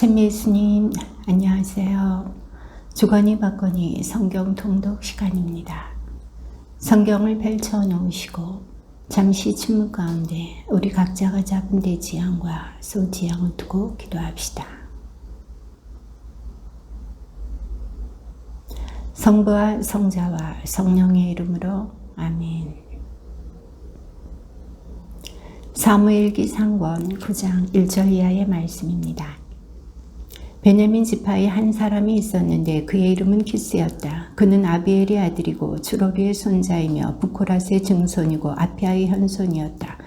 참 예수님, 안녕하세요. 주거니 받거니 성경 통독 시간입니다. 성경을 펼쳐 놓으시고 잠시 침묵 가운데 우리 각자가 잡은 대지향과 소지향을 두고 기도합시다. 성부와 성자와 성령의 이름으로 아멘. 사무엘기 상권 9장 1절 이하의 말씀입니다. 베냐민 지파에 한 사람이 있었는데 그의 이름은 키스였다. 그는 아비엘의 아들이고 추로리의 손자이며 부코랏의 증손이고 아피아의 현손이었다.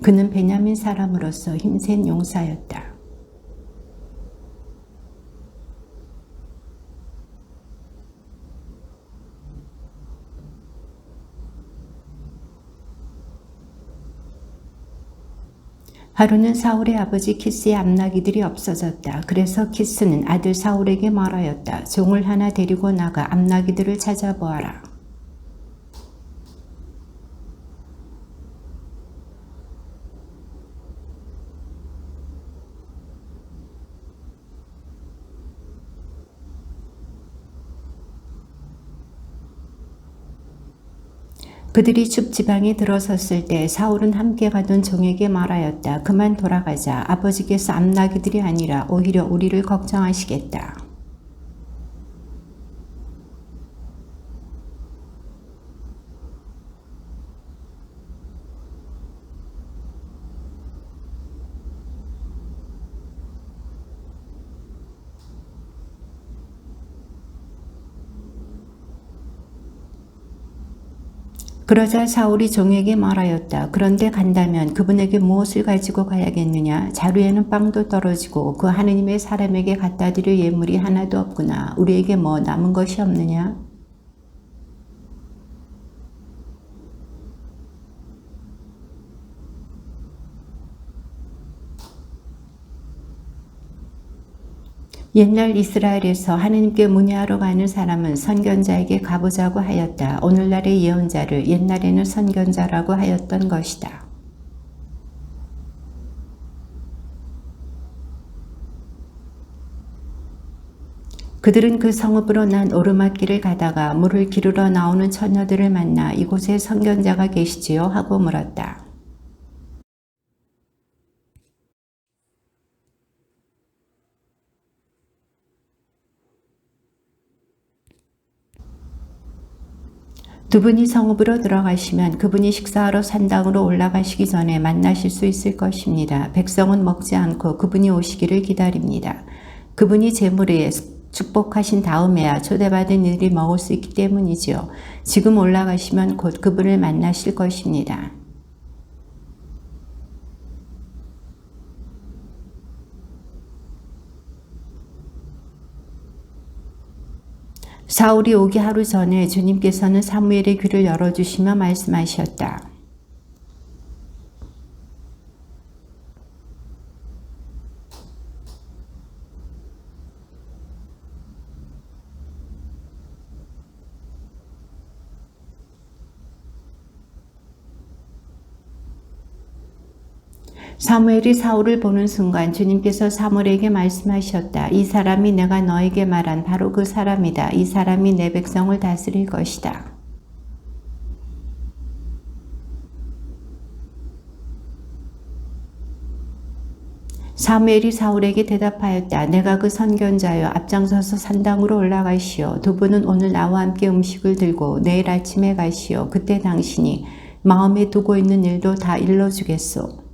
그는 베냐민 사람으로서 힘센 용사였다. 하루는 사울의 아버지 키스의 암나기들이 없어졌다. 그래서 키스는 아들 사울에게 말하였다. 종을 하나 데리고 나가 암나기들을 찾아보아라. 그들이 줍지방에 들어섰을 때 사울은 함께 가던 종에게 말하였다. 그만 돌아가자. 아버지께서 암나기들이 아니라 오히려 우리를 걱정하시겠다. 그러자 사울이 종에게 말하였다. 그런데 간다면 그분에게 무엇을 가지고 가야겠느냐? 자루에는 빵도 떨어지고 그 하느님의 사람에게 갖다 드릴 예물이 하나도 없구나. 우리에게 뭐 남은 것이 없느냐? 옛날 이스라엘에서 하느님께 문의하러 가는 사람은 선견자에게 가보자고 하였다. 오늘날의 예언자를 옛날에는 선견자라고 하였던 것이다. 그들은 그 성읍으로 난 오르막길을 가다가 물을 기르러 나오는 처녀들을 만나 이곳에 선견자가 계시지요? 하고 물었다. 두 분이 성읍으로 들어가시면 그분이 식사하러 산당으로 올라가시기 전에 만나실 수 있을 것입니다. 백성은 먹지 않고 그분이 오시기를 기다립니다. 그분이 제물에 축복하신 다음에야 초대받은 이들이 먹을 수 있기 때문이지요. 지금 올라가시면 곧 그분을 만나실 것입니다. 사울이 오기 하루 전에 주님께서는 사무엘의 귀를 열어주시며 말씀하셨다. 사무엘이 사울을 보는 순간 주님께서 사무엘에게 말씀하셨다. 이 사람이 내가 너에게 말한 바로 그 사람이다. 이 사람이 내 백성을 다스릴 것이다. 사무엘이 사울에게 대답하였다. 내가 그 선견자여 앞장서서 산당으로 올라가시오. 두 분은 오늘 나와 함께 음식을 들고 내일 아침에 가시오. 그때 당신이 마음에 두고 있는 일도 다 일러주겠소.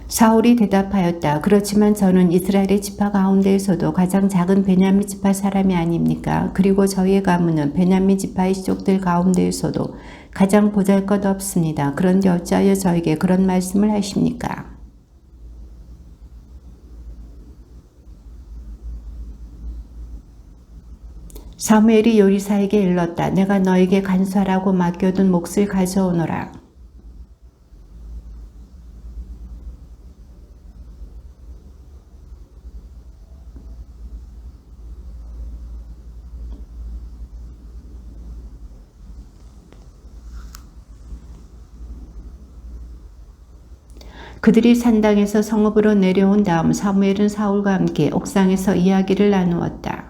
사울이 대답하였다. 그렇지만 저는 이스라엘의 지파 가운데에서도 가장 작은 베냐민 지파 사람이 아닙니까? 그리고 저희의 가문은 베냐민 지파의 시족들 가운데에서도 가장 보잘것없습니다. 그런데 어찌하여 저에게 그런 말씀을 하십니까? 사무엘이 요리사에게 일렀다. 내가 너에게 간수하라고 맡겨둔 몫을 가져오너라. 그들이 산당에서 성읍으로 내려온 다음 사무엘은 사울과 함께 옥상에서 이야기를 나누었다.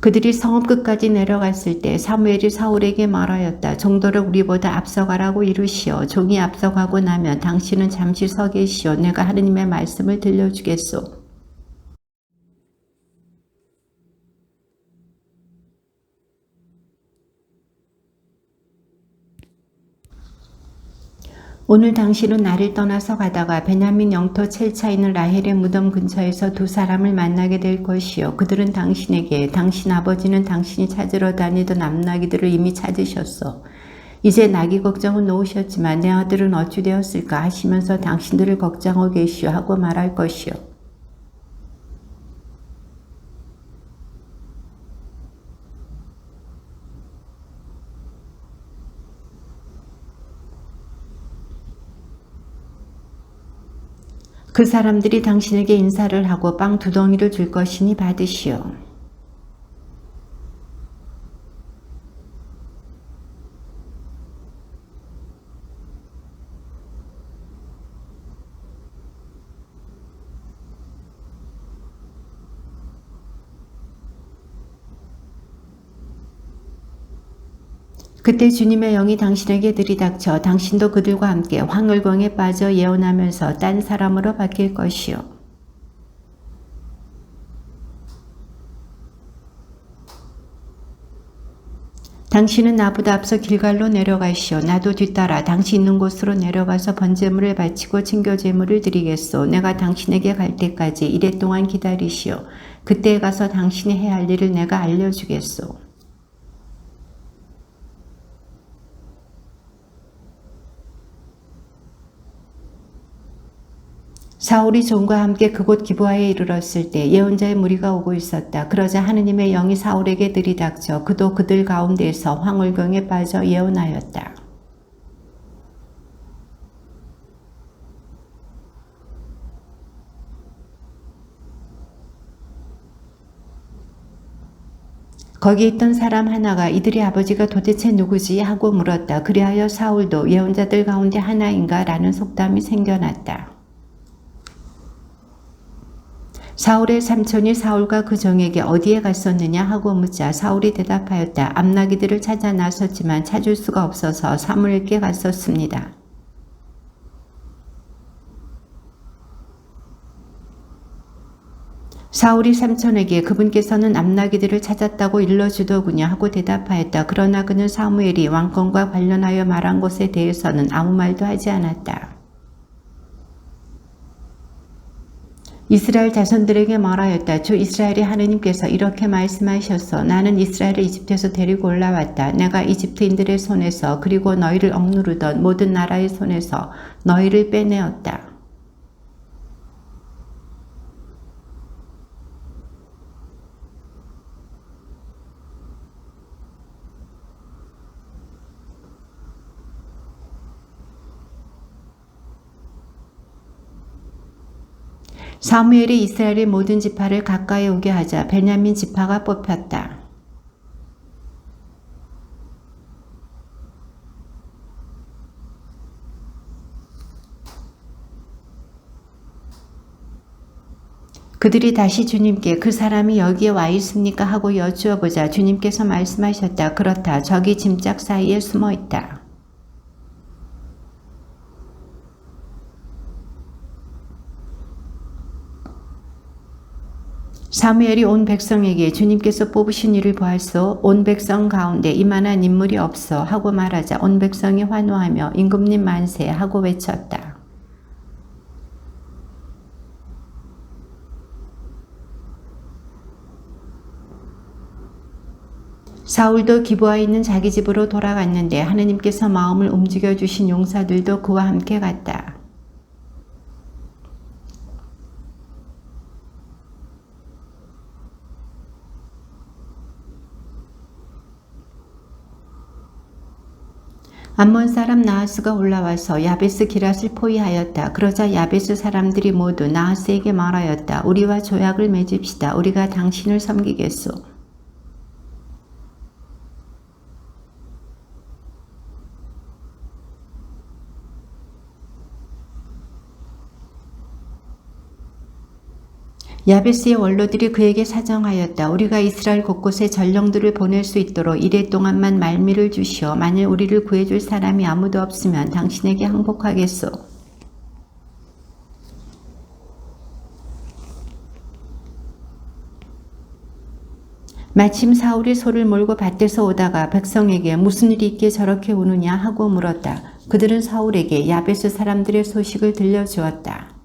그들이 성읍 끝까지 내려갔을 때 사무엘이 사울에게 말하였다. 종도를 우리보다 앞서가라고 이르시오. 종이 앞서가고 나면 당신은 잠시 서 계시오. 내가 하느님의 말씀을 들려주겠소. 오늘 당신은 나를 떠나서 가다가 베냐민 영토 첼차 있는 라헬의 무덤 근처에서 두 사람을 만나게 될 것이요. 그들은 당신에게 당신 아버지는 당신이 찾으러 다니던 암나기들을 이미 찾으셨소. 이제 나귀 걱정은 놓으셨지만 내 아들은 어찌 되었을까 하시면서 당신들을 걱정하고 계시오 하고 말할 것이요. 그 사람들이 당신에게 인사를 하고 빵 2덩이를 줄 것이니 받으시오. 그때 주님의 영이 당신에게 들이닥쳐 당신도 그들과 함께 황홀광에 빠져 예언하면서 딴 사람으로 바뀔 것이요. 당신은 나보다 앞서 길갈로 내려가시오. 나도 뒤따라 당신 있는 곳으로 내려가서 번제물을 바치고 증거제물을 드리겠소. 내가 당신에게 갈 때까지 이래 동안 기다리시오. 그때에 가서 당신이 해야 할 일을 내가 알려주겠소. 사울이 종과 함께 그곳 기브아에 이르렀을 때 예언자의 무리가 오고 있었다. 그러자 하느님의 영이 사울에게 들이닥쳐 그도 그들 가운데에서 황홀경에 빠져 예언하였다. 거기 있던 사람 하나가 이들의 아버지가 도대체 누구지 하고 물었다. 그리하여 사울도 예언자들 가운데 하나인가 라는 속담이 생겨났다. 사울의 삼촌이 사울과 그 종에게 어디에 갔었느냐 하고 묻자 사울이 대답하였다. 암나기들을 찾아 나섰지만 찾을 수가 없어서 사무엘께 갔었습니다. 사울이 삼촌에게 그분께서는 암나기들을 찾았다고 일러주더군요 하고 대답하였다. 그러나 그는 사무엘이 왕권과 관련하여 말한 것에 대해서는 아무 말도 하지 않았다. 이스라엘 자손들에게 말하였다. 주 이스라엘의 하느님께서 이렇게 말씀하셨어. 나는 이스라엘을 이집트에서 데리고 올라왔다. 내가 이집트인들의 손에서 그리고 너희를 억누르던 모든 나라의 손에서 너희를 빼내었다. 사무엘이 이스라엘의 모든 지파를 가까이 오게 하자 베냐민 지파가 뽑혔다. 그들이 다시 주님께 그 사람이 여기에 와 있습니까 하고 여쭈어 보자 주님께서 말씀하셨다. 그렇다. 저기 짐짝 사이에 숨어 있다. 사무엘이 온 백성에게 주님께서 뽑으신 이를 보았소. 온 백성 가운데 이만한 인물이 없어 하고 말하자 온 백성이 환호하며 임금님 만세 하고 외쳤다. 사울도 기브아에 있는 자기 집으로 돌아갔는데 하느님께서 마음을 움직여 주신 용사들도 그와 함께 갔다. 암몬 사람 나하스가 올라와서 야베스 기랏을 포위하였다. 그러자 야베스 사람들이 모두 나하스에게 말하였다. 우리와 조약을 맺읍시다. 우리가 당신을 섬기겠소. 야베스의 원로들이 그에게 사정하였다. 우리가 이스라엘 곳곳에 전령들을 보낼 수 있도록 이래 동안만 말미를 주시오. 만일 우리를 구해줄 사람이 아무도 없으면 당신에게 항복하겠소. 마침 사울이 소를 몰고 밭에서 오다가 백성에게 무슨 일이 있기에 저렇게 우느냐 하고 물었다. 그들은 사울에게 야베스 사람들의 소식을 들려주었다.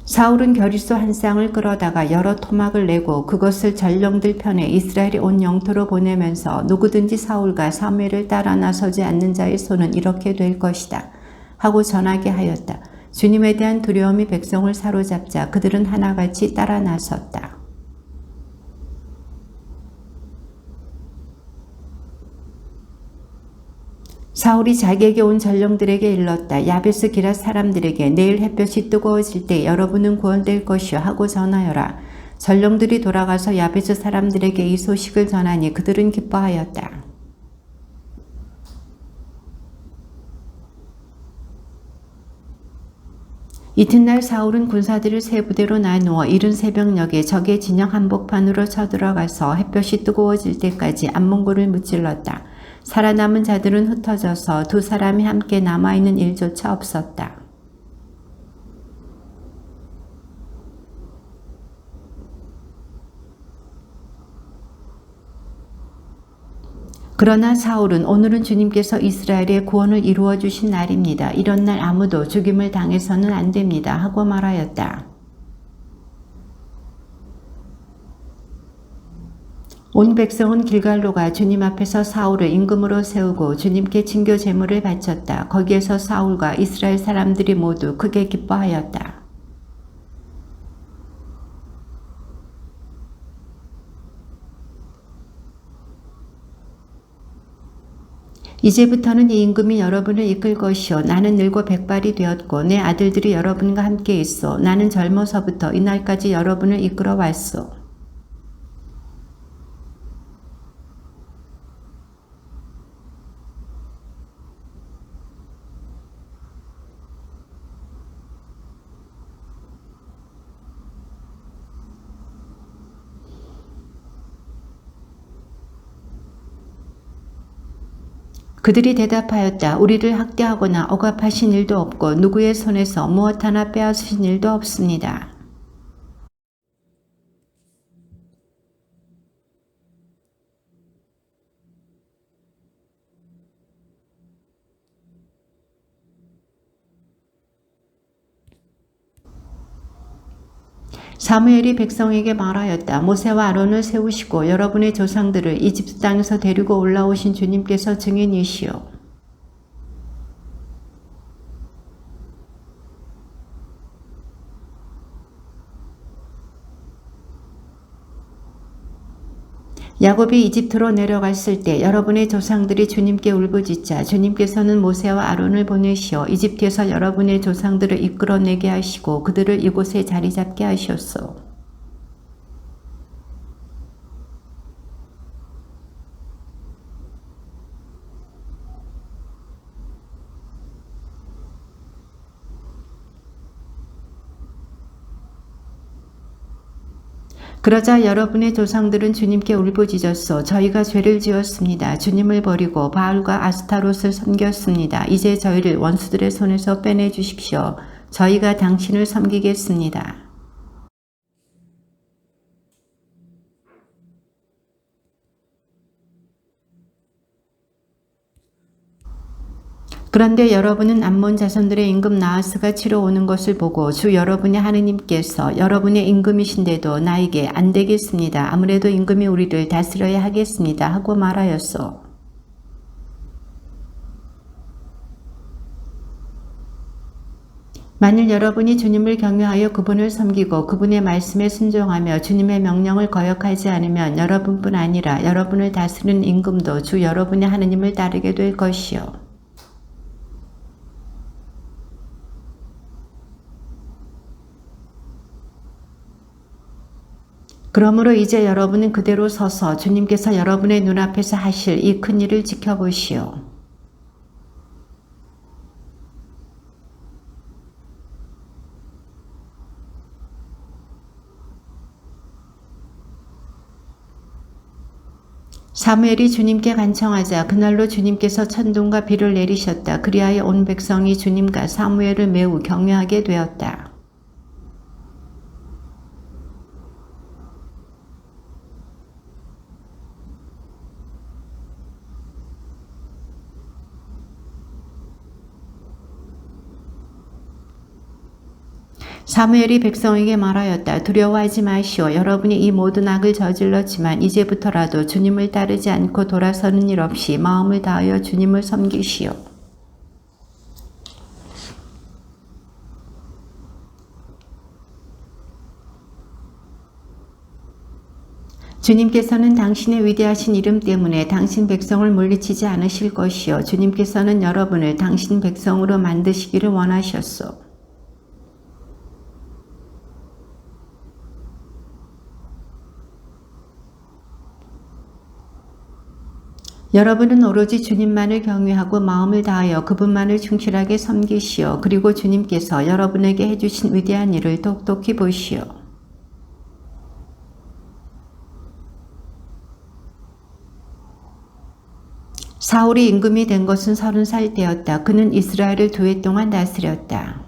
사울은 겨리소 한 쌍을 끌어다가 여러 토막을 내고 그것을 전령들 편에 이스라엘의 온 영토로 보내면서 누구든지 사울과 사무엘을 따라 나서지 않는 자의 손은 이렇게 될 것이다 하고 전하게 하였다. 주님에 대한 두려움이 백성을 사로잡자 그들은 하나같이 따라 나섰다. 사울이 자기에게 온 전령들에게 일렀다. 야베스 기랏 사람들에게 내일 햇볕이 뜨거워질 때 여러분은 구원될 것이요 하고 전하여라. 전령들이 돌아가서 야베스 사람들에게 이 소식을 전하니 그들은 기뻐하였다. 이튿날 사울은 군사들을 세 부대로 나누어 이른 새벽녘에 적의 진영 한복판으로 쳐들어가서 햇볕이 뜨거워질 때까지 암몽고를 무찔렀다. 살아남은 자들은 흩어져서 두 사람이 함께 남아있는 일조차 없었다. 그러나 사울은 오늘은 주님께서 이스라엘의 구원을 이루어 주신 날입니다. 이런 날 아무도 죽임을 당해서는 안 됩니다. 하고 말하였다. 온 백성은 길갈로가 주님 앞에서 사울을 임금으로 세우고 주님께 진교 제물을 바쳤다. 거기에서 사울과 이스라엘 사람들이 모두 크게 기뻐하였다. 이제부터는 이 임금이 여러분을 이끌 것이요 나는 늙고 백발이 되었고 내 아들들이 여러분과 함께 있어 나는 젊어서부터 이날까지 여러분을 이끌어 왔소. 그들이 대답하였다. 우리를 학대하거나 억압하신 일도 없고 누구의 손에서 무엇 하나 빼앗으신 일도 없습니다. 사무엘이 백성에게 말하였다. 모세와 아론을 세우시고 여러분의 조상들을 이집트 땅에서 데리고 올라오신 주님께서 증인이시오. 야곱이 이집트로 내려갔을 때 여러분의 조상들이 주님께 울부짖자 주님께서는 모세와 아론을 보내시어 이집트에서 여러분의 조상들을 이끌어내게 하시고 그들을 이곳에 자리 잡게 하셨소. 그러자 여러분의 조상들은 주님께 울부짖었소. 저희가 죄를 지었습니다. 주님을 버리고 바알과 아스타롯을 섬겼습니다. 이제 저희를 원수들의 손에서 빼내 주십시오. 저희가 당신을 섬기겠습니다. 그런데 여러분은 암몬 자손들의 임금 나하스가 치러 오는 것을 보고 주 여러분의 하느님께서 여러분의 임금이신데도 나에게 안 되겠습니다. 아무래도 임금이 우리를 다스려야 하겠습니다. 하고 말하였소. 만일 여러분이 주님을 경외하여 그분을 섬기고 그분의 말씀에 순종하며 주님의 명령을 거역하지 않으면 여러분뿐 아니라 여러분을 다스리는 임금도 주 여러분의 하느님을 따르게 될 것이요. 그러므로 이제 여러분은 그대로 서서 주님께서 여러분의 눈앞에서 하실 이 큰 일을 지켜보시오. 사무엘이 주님께 간청하자 그날로 주님께서 천둥과 비를 내리셨다. 그리하여 온 백성이 주님과 사무엘을 매우 경외하게 되었다. 사무엘이 백성에게 말하였다. 두려워하지 마시오. 여러분이 이 모든 악을 저질렀지만 이제부터라도 주님을 따르지 않고 돌아서는 일 없이 마음을 다하여 주님을 섬기시오. 주님께서는 당신의 위대하신 이름 때문에 당신 백성을 물리치지 않으실 것이요. 주님께서는 여러분을 당신 백성으로 만드시기를 원하셨소. 여러분은 오로지 주님만을 경외하고 마음을 다하여 그분만을 충실하게 섬기시오. 그리고 주님께서 여러분에게 해주신 위대한 일을 똑똑히 보시오. 사울이 임금이 된 것은 30살 때였다. 그는 이스라엘을 2해 동안 다스렸다.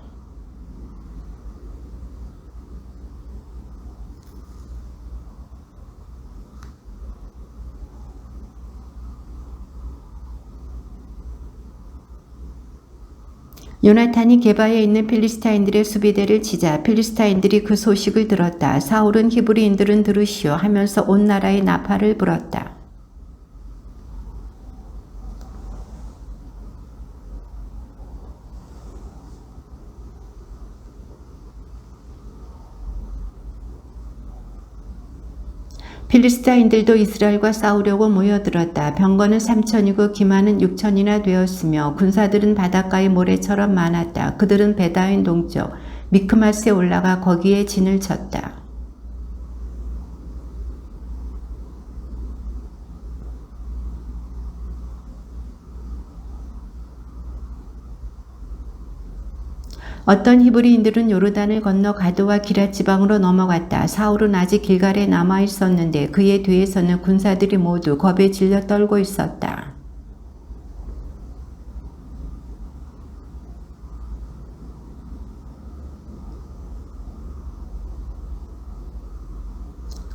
요나탄이 게바에 있는 필리스타인들의 수비대를 치자 필리스타인들이 그 소식을 들었다. 사울은 히브리인들은 들으시오 하면서 온 나라에 나팔을 불었다. 필리스타인들도 이스라엘과 싸우려고 모여들었다. 병거는 3,000이고 기마는 6,000이나 되었으며 군사들은 바닷가의 모래처럼 많았다. 그들은 베다인 동쪽 미크마스에 올라가 거기에 진을 쳤다. 어떤 히브리인들은 요르단을 건너 가드와 기랏 지방으로 넘어갔다. 사울은 아직 길갈에 남아 있었는데 그의 뒤에서는 군사들이 모두 겁에 질려 떨고 있었다.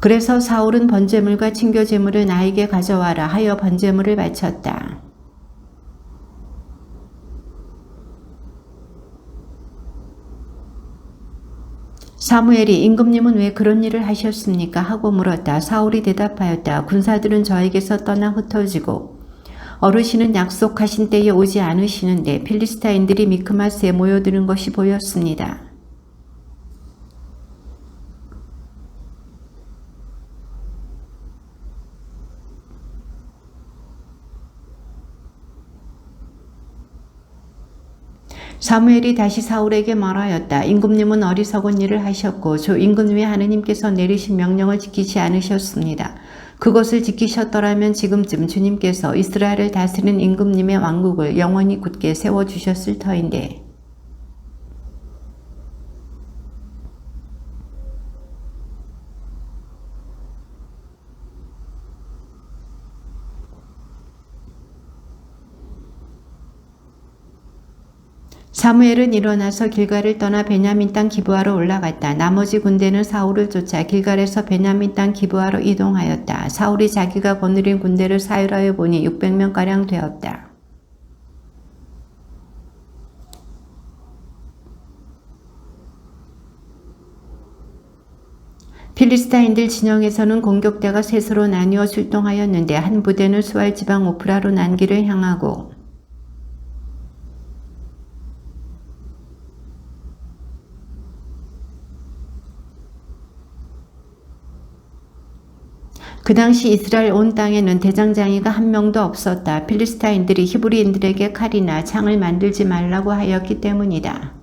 그래서 사울은 번제물과 친교제물을 나에게 가져와라 하여 번제물을 바쳤다. 사무엘이 임금님은 왜 그런 일을 하셨습니까? 하고 물었다. 사울이 대답하였다. 군사들은 저에게서 떠나 흩어지고 어르신은 약속하신 때에 오지 않으시는데 필리스타인들이 미크마스에 모여드는 것이 보였습니다. 사무엘이 다시 사울에게 말하였다. 임금님은 어리석은 일을 하셨고 주 임금님의 하느님께서 내리신 명령을 지키지 않으셨습니다. 그것을 지키셨더라면 지금쯤 주님께서 이스라엘을 다스리는 임금님의 왕국을 영원히 굳게 세워주셨을 터인데. 사무엘은 일어나서 길갈을 떠나 베냐민 땅 기브아로 올라갔다. 나머지 군대는 사울을 쫓아 길갈에서 베냐민 땅 기브아로 이동하였다. 사울이 자기가 거느린 군대를 사율하여 보니 600명가량 되었다. 필리스타인들 진영에서는 공격대가 셋으로 나뉘어 출동하였는데 한 부대는 수알 지방 오프라로 난기를 향하고 그 당시 이스라엘 온 땅에는 대장장이가 한 명도 없었다. 필리스타인들이 히브리인들에게 칼이나 창을 만들지 말라고 하였기 때문이다.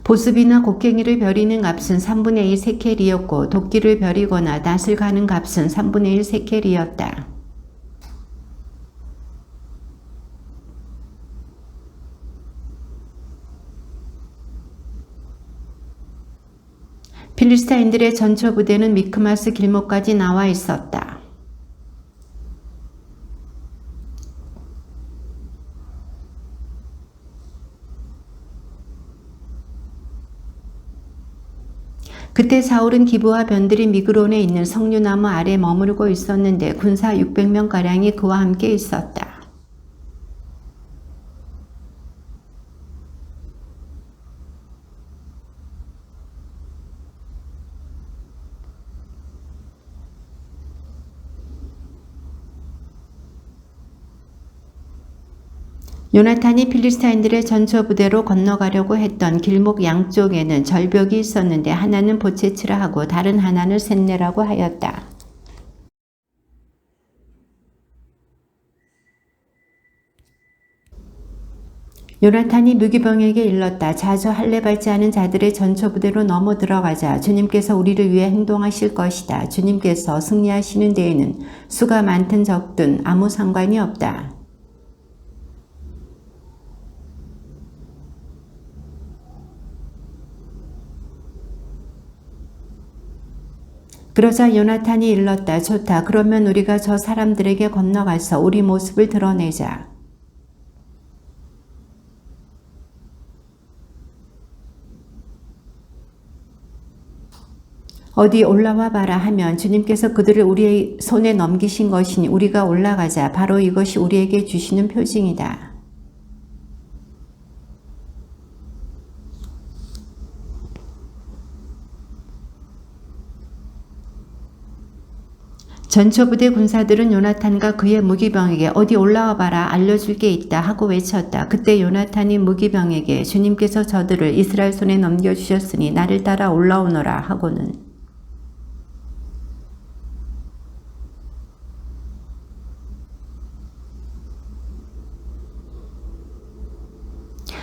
보습이나 곡괭이를 벼리는 값은 3분의 1 세켈이었고 도끼를 벼리거나 낫을 가는 값은 3분의 1 세켈이었다. 필리스타인들의 전처 부대는 미크마스 길목까지 나와 있었다. 그때 사울은 기브와 변들이 미그론에 있는 석류나무 아래 머무르고 있었는데 군사 600명가량이 그와 함께 있었다. 요나탄이 필리스타인들의 전처 부대로 건너가려고 했던 길목 양쪽에는 절벽이 있었는데 하나는 보체치라 하고 다른 하나는 셋네라고 하였다. 요나탄이 무기병에게 일렀다. 자저 할례 받지 않은 자들의 전처 부대로 넘어 들어가자. 주님께서 우리를 위해 행동하실 것이다. 주님께서 승리하시는 데에는 수가 많든 적든 아무 상관이 없다. 그러자 요나탄이 일렀다. 좋다. 그러면 우리가 저 사람들에게 건너가서 우리 모습을 드러내자. 어디 올라와 봐라 하면 주님께서 그들을 우리의 손에 넘기신 것이니 우리가 올라가자. 바로 이것이 우리에게 주시는 표징이다. 전처부대 군사들은 요나탄과 그의 무기병에게 어디 올라와 봐라 알려줄 게 있다 하고 외쳤다. 그때 요나탄이 무기병에게 주님께서 저들을 이스라엘 손에 넘겨주셨으니 나를 따라 올라오너라 하고는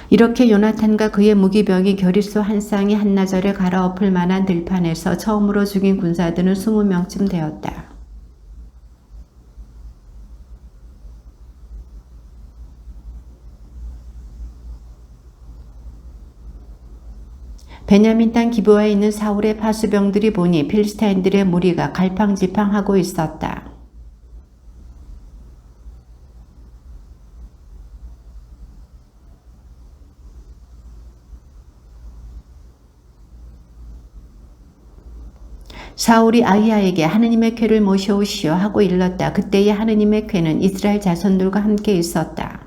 이렇게 요나탄과 그의 무기병이 겨릿수 한 쌍이 한나절에 갈아엎을 만한 들판에서 처음으로 죽인 군사들은 20명쯤 되었다. 베냐민 땅 기브아에 있는 사울의 파수병들이 보니 필리스타인들의 무리가 갈팡질팡하고 있었다. 사울이 아히야에게 하느님의 궤를 모셔오시오 하고 일렀다. 그때의 하느님의 궤는 이스라엘 자손들과 함께 있었다.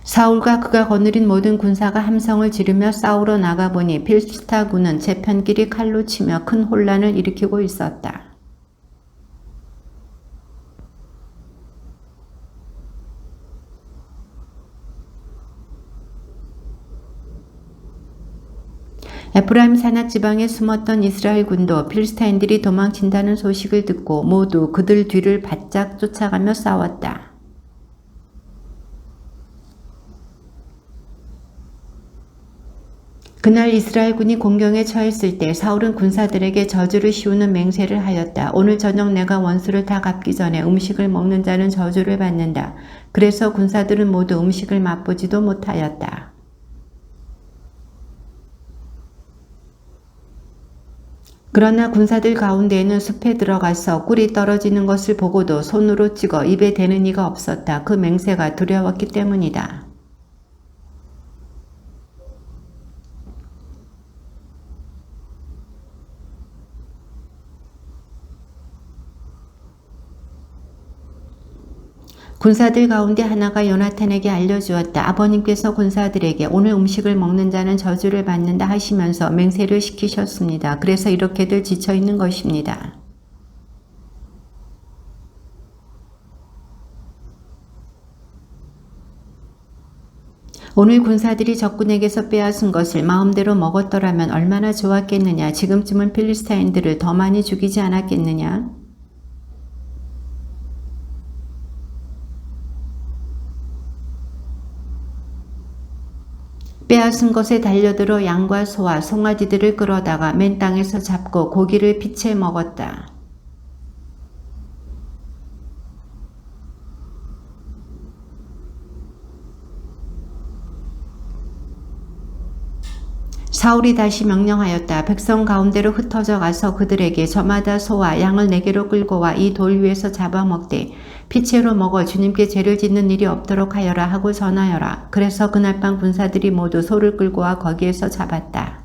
사울과 그가 거느린 모든 군사가 함성을 지르며 싸우러 나가보니 필스타군은 재편끼리 칼로 치며 큰 혼란을 일으키고 있었다. 에프라임 산악 지방에 숨었던 이스라엘 군도 필스타인들이 도망친다는 소식을 듣고 모두 그들 뒤를 바짝 쫓아가며 싸웠다. 그날 이스라엘 군이 공경에 처했을 때 사울은 군사들에게 저주를 씌우는 맹세를 하였다. 오늘 저녁 내가 원수를 다 갚기 전에 음식을 먹는 자는 저주를 받는다. 그래서 군사들은 모두 음식을 맛보지도 못하였다. 그러나 군사들 가운데에는 숲에 들어가서 꿀이 떨어지는 것을 보고도 손으로 찍어 입에 대는 이가 없었다. 그 맹세가 두려웠기 때문이다. 군사들 가운데 하나가 요나탄에게 알려주었다. 아버님께서 군사들에게 오늘 음식을 먹는 자는 저주를 받는다 하시면서 맹세를 시키셨습니다. 그래서 이렇게들 지쳐 있는 것입니다. 오늘 군사들이 적군에게서 빼앗은 것을 마음대로 먹었더라면 얼마나 좋았겠느냐. 지금쯤은 필리스타인들을 더 많이 죽이지 않았겠느냐. 빼앗은 것에 달려들어 양과 소와 송아지들을 끌어다가 맨 땅에서 잡고 고기를 피채 먹었다. 사울이 다시 명령하였다. 백성 가운데로 흩어져 가서 그들에게 저마다 소와 양을 내게로 끌고 와 이 돌 위에서 잡아먹되 피채로 먹어 주님께 죄를 짓는 일이 없도록 하여라 하고 전하여라. 그래서 그날 밤 군사들이 모두 소를 끌고 와 거기에서 잡았다.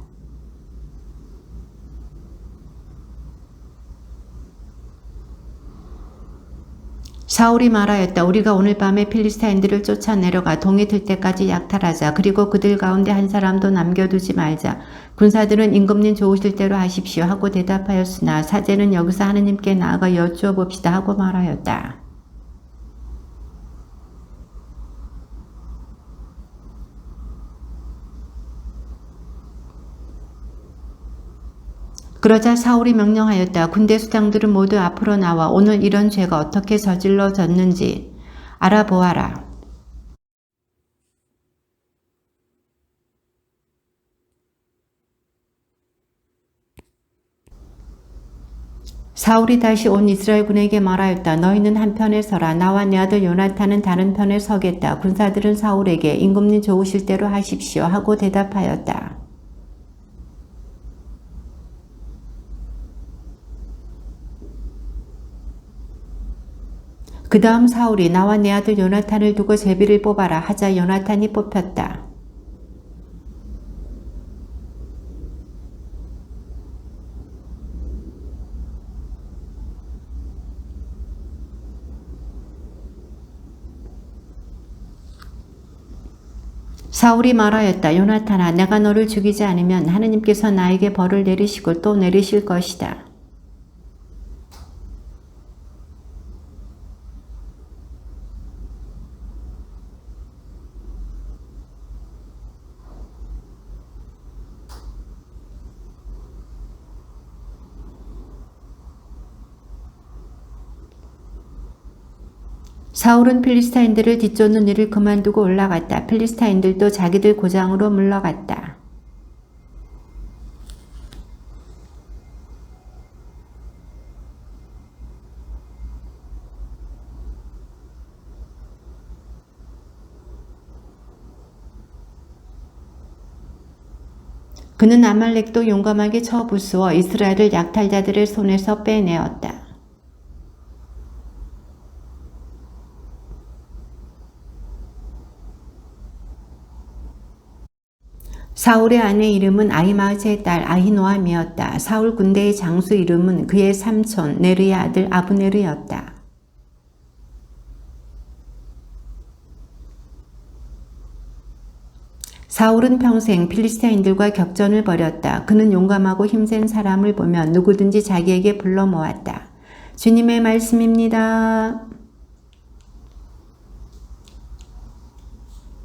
사울이 말하였다. 우리가 오늘 밤에 필리스타인들을 쫓아내려가 동이 들 때까지 약탈하자. 그리고 그들 가운데 한 사람도 남겨두지 말자. 군사들은 임금님 좋으실 대로 하십시오 하고 대답하였으나 사제는 여기서 하느님께 나아가 여쭈어 봅시다 하고 말하였다. 그러자 사울이 명령하였다. 군대 수장들은 모두 앞으로 나와 오늘 이런 죄가 어떻게 저질러졌는지 알아보아라. 사울이 다시 온 이스라엘 군에게 말하였다. 너희는 한편에 서라. 나와 내 아들 요나탄은 다른 편에 서겠다. 군사들은 사울에게 임금님 좋으실 대로 하십시오 하고 대답하였다. 그 다음 사울이 나와 내 아들 요나탄을 두고 제비를 뽑아라 하자 요나탄이 뽑혔다. 사울이 말하였다. 요나탄아, 내가 너를 죽이지 않으면 하느님께서 나에게 벌을 내리시고 또 내리실 것이다. 사울은 필리스타인들을 뒤쫓는 일을 그만두고 올라갔다. 필리스타인들도 자기들 고장으로 물러갔다. 그는 아말렉도 용감하게 쳐 부수어 이스라엘을 약탈자들의 손에서 빼내었다. 사울의 아내 이름은 아히마스의 딸 아히노암이었다. 사울 군대의 장수 이름은 그의 삼촌 네르의 아들 아브네르였다. 사울은 평생 필리스타인들과 격전을 벌였다. 그는 용감하고 힘센 사람을 보면 누구든지 자기에게 불러 모았다. 주님의 말씀입니다.